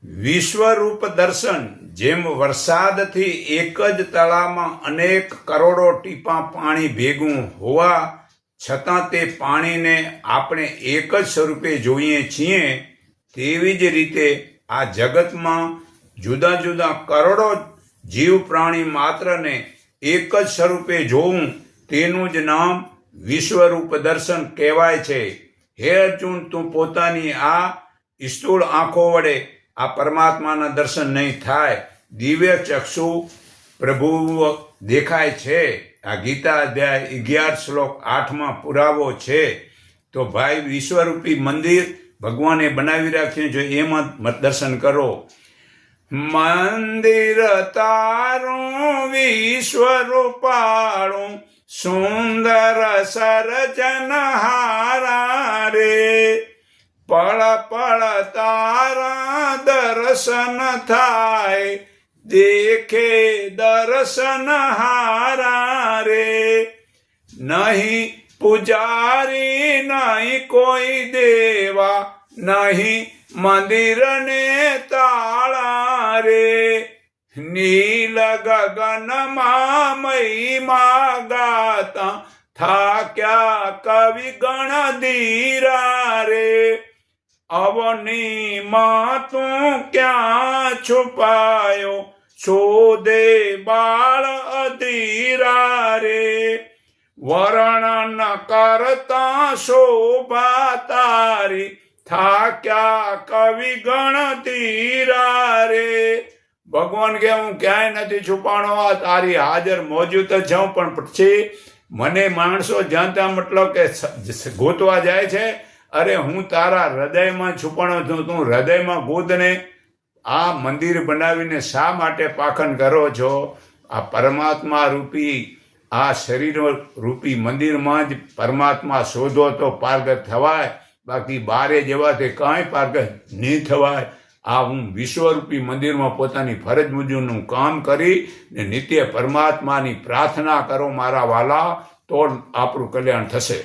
વિશ્વરૂપ દર્શન જેમ વરસાદથી એક જ તળાવમાં અનેક કરોડો ટીપાં પાણી ભેગું હોવા છતાં તે પાણીને આપણે એક જ સ્વરૂપે જોઈએ છીએ, તેવી જ રીતે આ જગતમાં જુદા જુદા કરોડો જીવ પ્રાણી માત્રને એક જ સ્વરૂપે જોવું તેનું જ નામ વિશ્વરૂપ દર્શન કહેવાય છે. હે અર્જુન, તું પોતાની આ સ્થૂળ આંખો વડે આ પરમાત્માના દર્શન નહીં થાય. દિવ્ય ચક્ષુ પ્રભુ દેખાય છે. આ ગીતા અધ્યાય 11 શ્લોક 8માં પુરાવો છે. તો ભાઈ, વિશ્વરૂપી મંદિર ભગવાને બનાવી રાખ્યું છે, એમાં દર્શન કરો. મંદિર તારું વિશ્વરૂપાળું સુંદર સર્જન હારા રે, પળ પળ તારા દર્શન થાય, દેખે દર્શન હારા રે. નહીં પૂજારી નહીં કોઈ દેવા, નહીં મંદિરને તાળા રે. નીલ ગગનમાં મહિમા ગાતા, થાક્યા કવિ ગણ ધીરા રે. અવનીમાં તું ક્યાં છુપાયો, શોધે બાળ અધીરા રે. વર્ણન કરતા શોભા તારી, થાક્યા કવિ ગણ ધીરા રે. ભગવાન કે હું ક્યાંય નથી છુપાણો, તારી હાજર મોજૂદ જ જાઉં, પણ પછી મને માણસો જ્યાં ત્યાં મતલબ કે ગોતવા જાય છે. અરે હું તારા હૃદયમાં છુપાણો છું, તું હૃદયમાં ગોતને. આ મંદિર બનાવીને શા માટે પાખંડ કરો છો? આ પરમાત્મા રૂપી આ શરીર રૂપી મંદિરમાં જ પરમાત્મા શોધો તો પારગત થવાય, બાકી બારે જવાથી કાંઈ પારગત નહીં થવાય. આ હું વિશ્વરૂપી મંદિરમાં પોતાની ફરજ મુજબનું કામ કરી ને નિત્ય પરમાત્માની પ્રાર્થના કરો મારા વાલા, તો આપણું કલ્યાણ થશે.